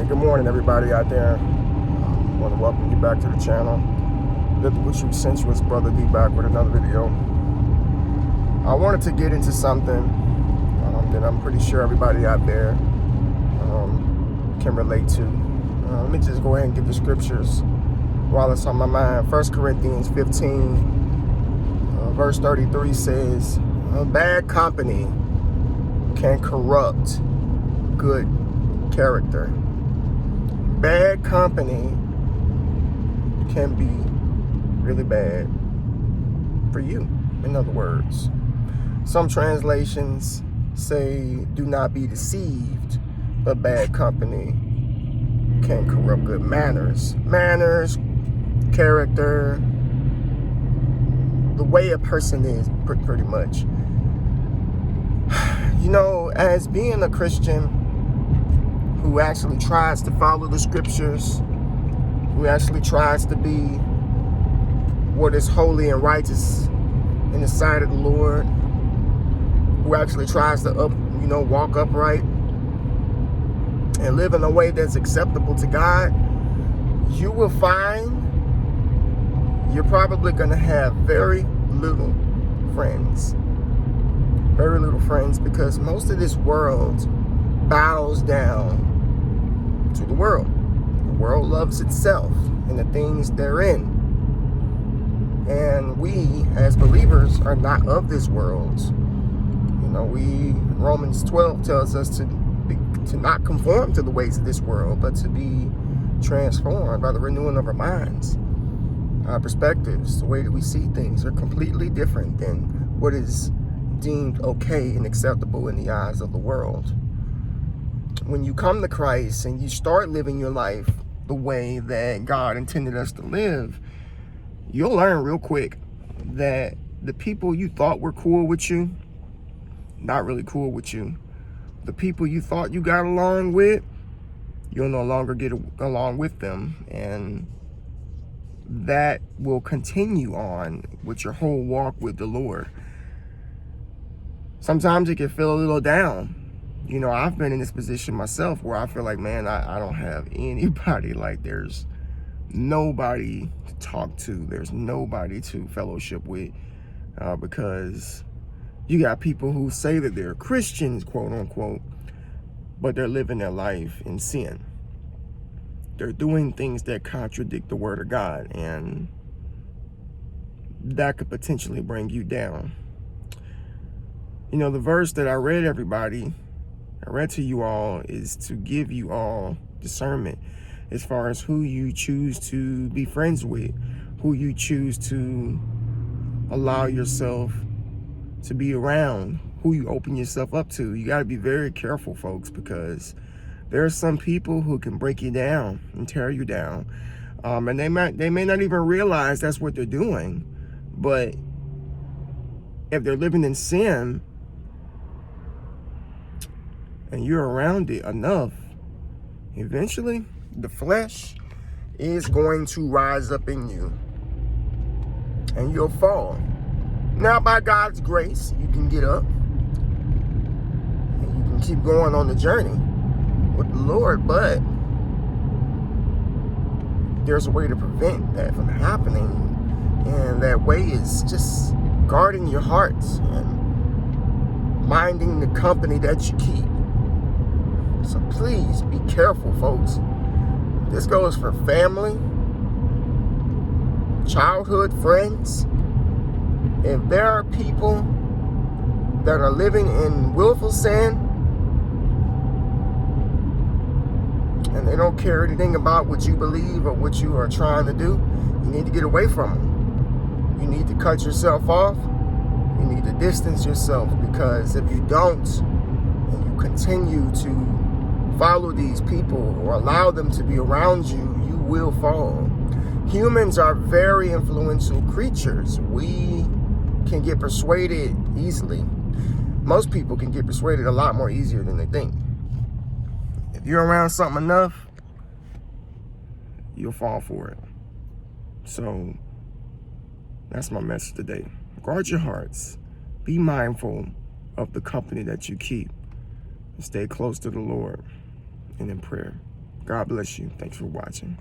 Good morning, everybody out there. I want to welcome you back to the channel. Biblical Truth Centralist Brother D back with another video. I wanted to get into something that I'm pretty sure everybody out there can relate to. Let me just go ahead and get the scriptures while it's on my mind. 1 Corinthians 15, verse 33 says, "Bad company can corrupt good character." Bad company can be really bad for you, in other words. Some translations say, "Do not be deceived, but bad company can corrupt good manners." Manners, character, the way a person is, pretty much. You know, as being a Christian who actually tries to follow the scriptures, who actually tries to be what is holy and righteous in the sight of the Lord, who actually tries to walk upright and live in a way that's acceptable to God, you will find you're probably going to have very little friends. Very little friends, because most of this world bows down to the world. The world loves itself and the things therein. And we, as believers, are not of this world. You know, Romans 12 tells us to not conform to the ways of this world, but to be transformed by the renewing of our minds. Our perspectives, the way that we see things, are completely different than what is deemed okay and acceptable in the eyes of the world. When you come to Christ and you start living your life the way that God intended us to live, you'll learn real quick that the people you thought were cool with you, not really cool with you. The people you thought you got along with, you'll no longer get along with them. And that will continue on with your whole walk with the Lord. Sometimes it can feel a little down. You know, I've been in this position myself where I feel like, man, I don't have anybody. Like, there's nobody to talk to. There's nobody to fellowship with, because you got people who say that they're Christians, quote unquote, but they're living their life in sin. They're doing things that contradict the word of God, and that could potentially bring you down. You know, the verse that I read to you all, is to give you all discernment as far as who you choose to be friends with, who you choose to allow yourself to be around, who you open yourself up to. You got to be very careful, folks, because there are some people who can break you down and tear you down. And they may not even realize that's what they're doing. But if they're living in sin and you're around it enough, eventually the flesh is going to rise up in you and you'll fall. Now, by God's grace, you can get up and you can keep going on the journey with the Lord, but there's a way to prevent that from happening, and that way is just guarding your hearts and minding the company that you keep. So please be careful, folks. This goes for family, childhood friends. If there are people that are living in willful sin and they don't care anything about what you believe or what you are trying to do, you need to get away from them. You need to cut yourself off. You need to distance yourself, because if you don't and you continue to follow these people or allow them to be around you, you will fall. Humans are very influential creatures. We can get persuaded easily. Most people can get persuaded a lot more easier than they think. If you're around something enough, you'll fall for it. So that's my message today. Guard your hearts. Be mindful of the company that you keep. Stay close to the Lord and in prayer. God bless you. Thanks for watching.